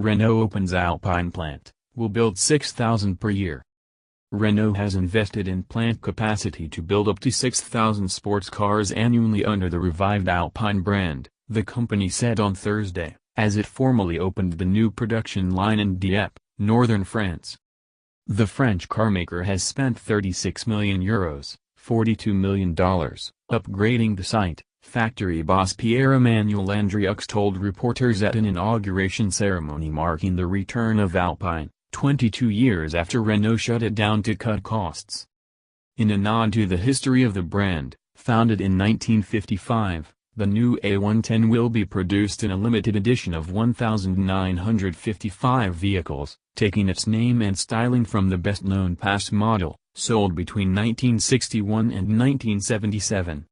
Renault opens Alpine plant, will build 6,000 per year. Renault has invested in plant capacity to build up to 6,000 sports cars annually under the revived Alpine brand, the company said on Thursday, as it formally opened the new production line in Dieppe, northern France. The French carmaker has spent €36 million, $42 million, upgrading the site, factory boss Pierre-Emmanuel Andrieux told reporters at an inauguration ceremony marking the return of Alpine, 22 years after Renault shut it down to cut costs. In a nod to the history of the brand, founded in 1955, the new A110 will be produced in a limited edition of 1,955 vehicles, taking its name and styling from the best-known past model, sold between 1961 and 1977.